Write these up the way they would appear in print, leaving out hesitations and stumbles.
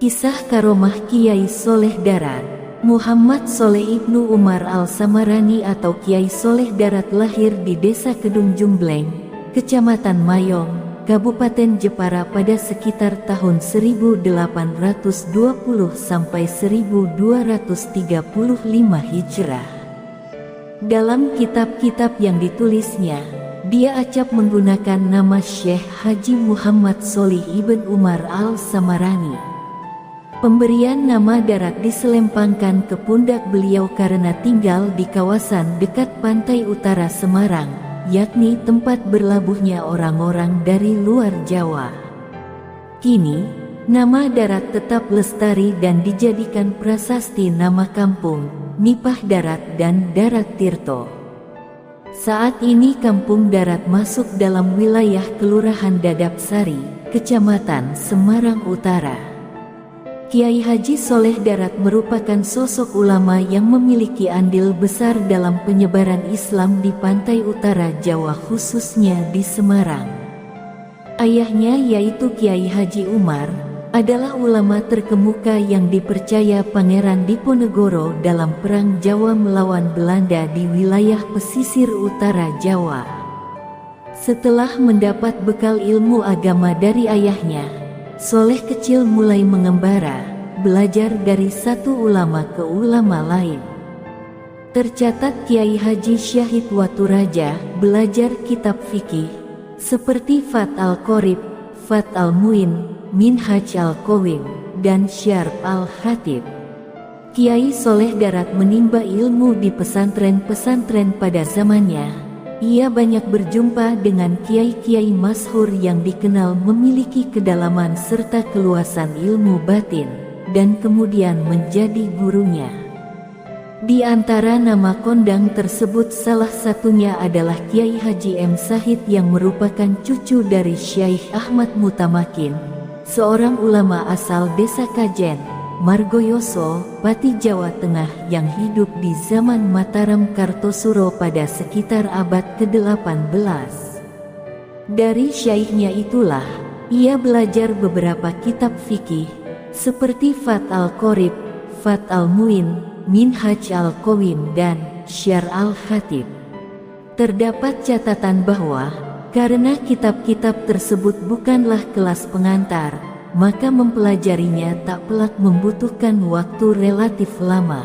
Kisah Karomah Kiai Soleh Darat. Muhammad Soleh Ibnu Umar Al-Samarani atau Kiai Soleh Darat lahir di Desa Kedung Jumbleng, Kecamatan Mayong, Kabupaten Jepara pada sekitar tahun 1820 sampai 1235 Hijrah. Dalam kitab-kitab yang ditulisnya, dia acap menggunakan nama Syekh Haji Muhammad Solih Ibn Umar Al-Samarani. Pemberian nama Darat diselempangkan ke pundak beliau karena tinggal di kawasan dekat pantai utara Semarang, yakni tempat berlabuhnya orang-orang dari luar Jawa. Kini, nama Darat tetap lestari dan dijadikan prasasti nama kampung, Nipah Darat dan Darat Tirto. Saat ini Kampung Darat masuk dalam wilayah Kelurahan Dadap Sari, Kecamatan Semarang Utara. Kiai Haji Soleh Darat merupakan sosok ulama yang memiliki andil besar dalam penyebaran Islam di pantai utara Jawa khususnya di Semarang. Ayahnya yaitu Kiai Haji Umar, adalah ulama terkemuka yang dipercaya Pangeran Diponegoro dalam Perang Jawa melawan Belanda di wilayah pesisir utara Jawa. Setelah mendapat bekal ilmu agama dari ayahnya, Soleh kecil mulai mengembara, belajar dari satu ulama ke ulama lain. Tercatat Kiai Haji Syahid Waturaja belajar kitab fikih seperti Fat Al-Qorib, Fat Al-Muin, Minhaj Al-Qawim, dan Syarh Al-Khatib. Kiai Soleh Darat menimba ilmu di pesantren-pesantren pada zamannya. Ia banyak berjumpa dengan kiai-kiai masyhur yang dikenal memiliki kedalaman serta keluasan ilmu batin, dan kemudian menjadi gurunya. Di antara nama kondang tersebut salah satunya adalah Kiai Haji M. Sahid yang merupakan cucu dari Syekh Ahmad Mutamakin, seorang ulama asal Desa Kajen, Margoyoso, Pati Jawa Tengah yang hidup di zaman Mataram Kartosuro pada sekitar abad ke-18. Dari syekhnya itulah, ia belajar beberapa kitab fikih, seperti Fat Al-Qorib, Fat Al-Muin, Minhaj Al-Qawim dan Syarh Al-Khatib. Terdapat catatan bahwa, karena kitab-kitab tersebut bukanlah kelas pengantar, maka mempelajarinya tak pelak membutuhkan waktu relatif lama.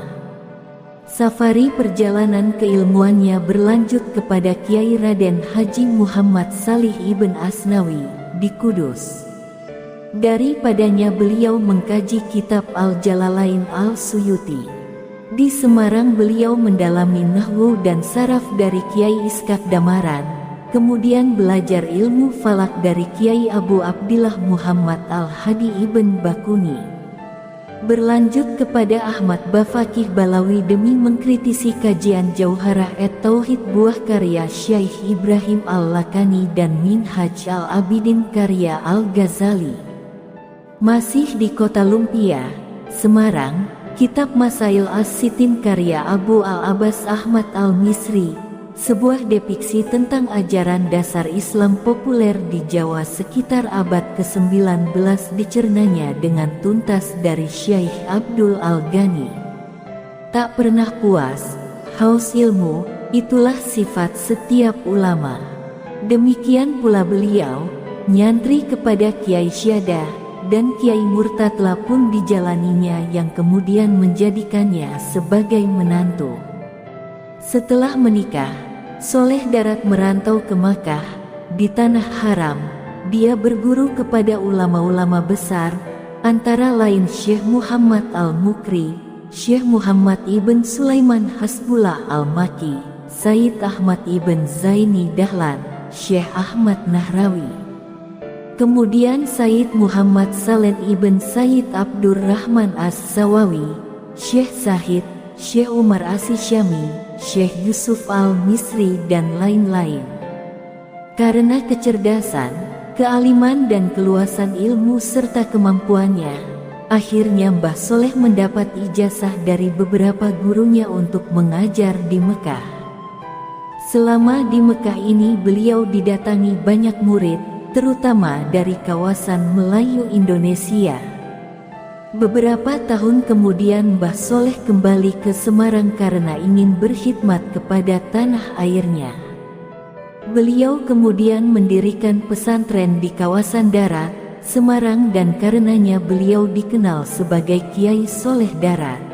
Safari perjalanan keilmuannya berlanjut kepada Kiai Raden Haji Muhammad Salih Ibn Asnawi di Kudus. Daripadanya beliau mengkaji kitab Al-Jalalain Al-Suyuti. Di Semarang beliau mendalami nahwu dan saraf dari Kiai Iskak Damaran. Kemudian belajar ilmu falak dari Kiai Abu Abdillah Muhammad Al-Hadi Ibn Bakuni. Berlanjut kepada Ahmad Bafakih Balawi demi mengkritisi kajian Jauharah et-Tauhid buah karya Syekh Ibrahim Al-Lakani dan Minhaj Al-Abidin karya Al-Ghazali. Masih di Kota Lumpia, Semarang, kitab Masail As-Sitin karya Abu Al-Abbas Ahmad Al-Misri, sebuah depiksi tentang ajaran dasar Islam populer di Jawa sekitar abad ke-19 dicernanya dengan tuntas dari Syekh Abdul Al-Ghani. Tak pernah puas, haus ilmu, itulah sifat setiap ulama. Demikian pula beliau, nyantri kepada Kiai Syadah, dan Kiai Murtadla pun dijalaninya yang kemudian menjadikannya sebagai menantu. Setelah menikah, Soleh Darat merantau ke Makkah. Di Tanah Haram, dia berguru kepada ulama-ulama besar, antara lain Syekh Muhammad Al-Mukri, Syekh Muhammad Ibn Sulaiman Hasbullah Al-Maki, Sayyid Ahmad Ibn Zaini Dahlan, Syekh Ahmad Nahrawi. Kemudian Sayyid Muhammad Salen Ibn Sayyid Abdurrahman As-Sawawi, Syekh Zahid, Syekh Umar As-Syami, Syekh Yusuf Al-Misri dan lain-lain. Karena kecerdasan, kealiman dan keluasan ilmu serta kemampuannya, akhirnya Mbah Soleh mendapat ijazah dari beberapa gurunya untuk mengajar di Mekah. Selama di Mekah ini beliau didatangi banyak murid, terutama dari kawasan Melayu Indonesia. Beberapa tahun kemudian Mbah Soleh kembali ke Semarang karena ingin berkhidmat kepada tanah airnya. Beliau kemudian mendirikan pesantren di kawasan Darat, Semarang, dan karenanya beliau dikenal sebagai Kiai Soleh Darat.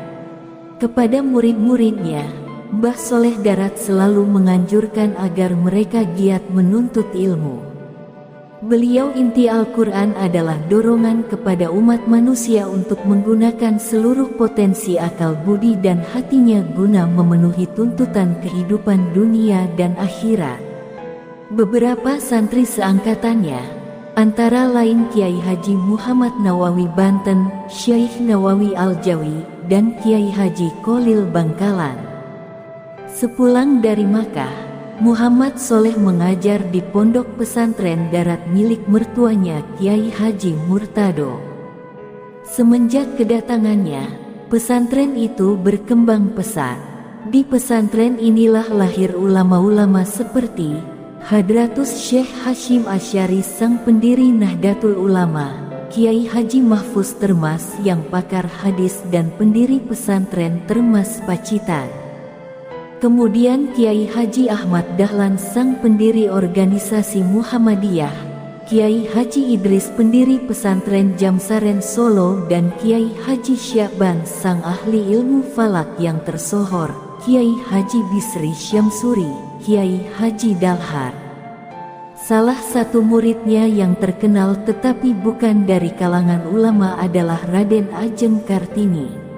Kepada murid-muridnya, Mbah Soleh Darat selalu menganjurkan agar mereka giat menuntut ilmu. Beliau inti Al-Quran adalah dorongan kepada umat manusia untuk menggunakan seluruh potensi akal budi dan hatinya guna memenuhi tuntutan kehidupan dunia dan akhirat. Beberapa santri seangkatannya, antara lain Kiai Haji Muhammad Nawawi Banten, Syekh Nawawi Al-Jawi, dan Kiai Haji Kholil Bangkalan. Sepulang dari Makkah, Muhammad Soleh mengajar di pondok pesantren Darat milik mertuanya Kiai Haji Murtado. Semenjak kedatangannya, pesantren itu berkembang pesat. Di pesantren inilah lahir ulama-ulama seperti Hadratus Syekh Hashim Asy'ari sang pendiri Nahdlatul Ulama, Kiai Haji Mahfuz Termas yang pakar hadis dan pendiri pesantren Termas Pacitan. Kemudian Kiai Haji Ahmad Dahlan sang pendiri organisasi Muhammadiyah, Kiai Haji Idris pendiri pesantren Jamsaren Solo, dan Kiai Haji Syakban sang ahli ilmu falak yang tersohor, Kiai Haji Bisri Syamsuri, Kiai Haji Dalhar. Salah satu muridnya yang terkenal tetapi bukan dari kalangan ulama adalah Raden Ajeng Kartini.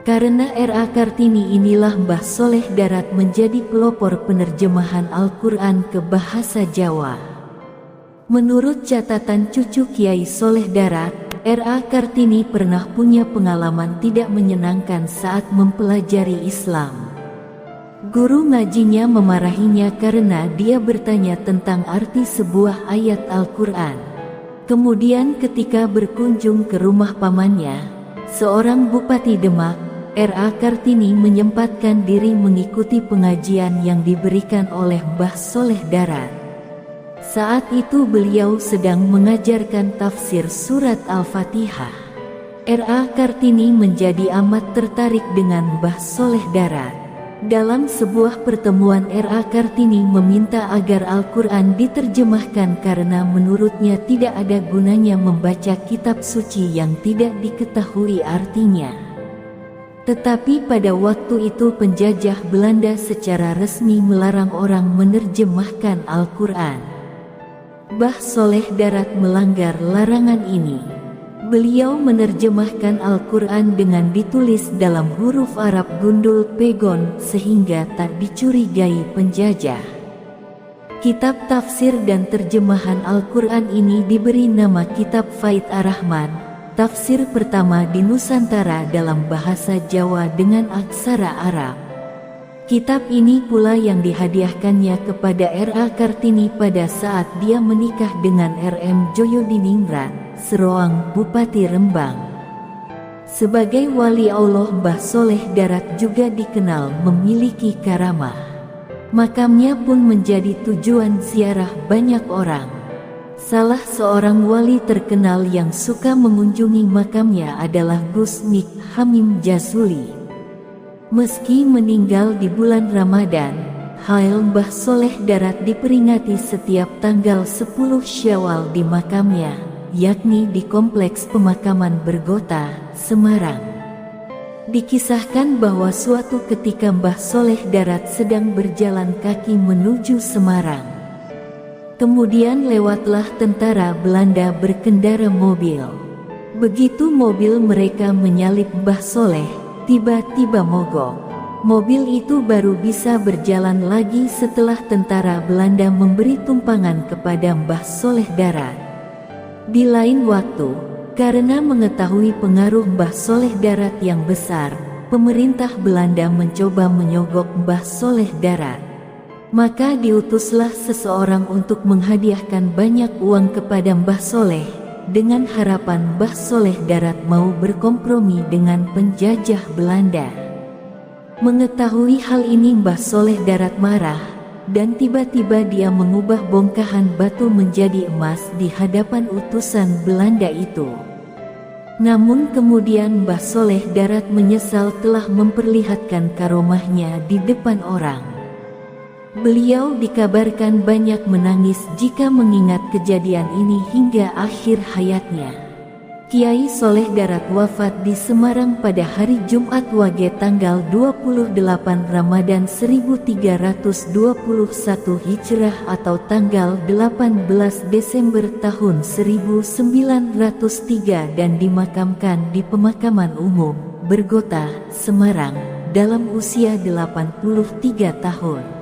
Karena R.A. Kartini inilah Mbah Soleh Darat menjadi pelopor penerjemahan Al-Quran ke bahasa Jawa. Menurut catatan cucu Kiai Soleh Darat, R.A. Kartini pernah punya pengalaman tidak menyenangkan saat mempelajari Islam. Guru ngajinya memarahinya karena dia bertanya tentang arti sebuah ayat Al-Quran. Kemudian ketika berkunjung ke rumah pamannya, seorang Bupati Demak, R.A. Kartini menyempatkan diri mengikuti pengajian yang diberikan oleh Mbah Soleh Darat. Saat itu beliau sedang mengajarkan tafsir surat Al-Fatihah. R.A. Kartini menjadi amat tertarik dengan Mbah Soleh Darat. Dalam sebuah pertemuan R.A. Kartini meminta agar Al-Quran diterjemahkan karena menurutnya tidak ada gunanya membaca kitab suci yang tidak diketahui artinya. Tetapi pada waktu itu penjajah Belanda secara resmi melarang orang menerjemahkan Al-Quran. Mbah Soleh Darat melanggar larangan ini. Beliau menerjemahkan Al-Quran dengan ditulis dalam huruf Arab gundul pegon sehingga tak dicurigai penjajah. Kitab tafsir dan terjemahan Al-Quran ini diberi nama Kitab Faid Ar-Rahman, tafsir pertama di Nusantara dalam bahasa Jawa dengan aksara Arab. Kitab ini pula yang dihadiahkannya kepada R.A. Kartini pada saat dia menikah dengan R.M. Joyodiningrat, Seroang, Bupati Rembang. Sebagai wali Allah, Mbah Soleh Darat juga dikenal memiliki karamah. Makamnya pun menjadi tujuan ziarah banyak orang. Salah seorang wali terkenal yang suka mengunjungi makamnya adalah Gus Mik Hamim Jazuli. Meski meninggal di bulan Ramadan, Hail Mbah Soleh Darat diperingati setiap tanggal 10 Syawal di makamnya, yakni di Kompleks Pemakaman Bergota, Semarang. Dikisahkan bahwa suatu ketika Mbah Soleh Darat sedang berjalan kaki menuju Semarang. Kemudian lewatlah tentara Belanda berkendara mobil. Begitu mobil mereka menyalip Mbah Soleh, tiba-tiba mogok. Mobil itu baru bisa berjalan lagi setelah tentara Belanda memberi tumpangan kepada Mbah Soleh Darat. Di lain waktu, karena mengetahui pengaruh Mbah Soleh Darat yang besar, pemerintah Belanda mencoba menyogok Mbah Soleh Darat. Maka diutuslah seseorang untuk menghadiahkan banyak uang kepada Mbah Soleh, dengan harapan Mbah Soleh Darat mau berkompromi dengan penjajah Belanda. Mengetahui hal ini Mbah Soleh Darat marah, dan tiba-tiba dia mengubah bongkahan batu menjadi emas di hadapan utusan Belanda itu. Namun kemudian Mbah Soleh Darat menyesal telah memperlihatkan karomahnya di depan orang. Beliau dikabarkan banyak menangis jika mengingat kejadian ini hingga akhir hayatnya. Kiai Soleh Darat wafat di Semarang pada hari Jumat Wage tanggal 28 Ramadan 1321 Hijrah atau tanggal 18 Desember tahun 1903 dan dimakamkan di Pemakaman Umum, Bergota, Semarang, dalam usia 83 tahun.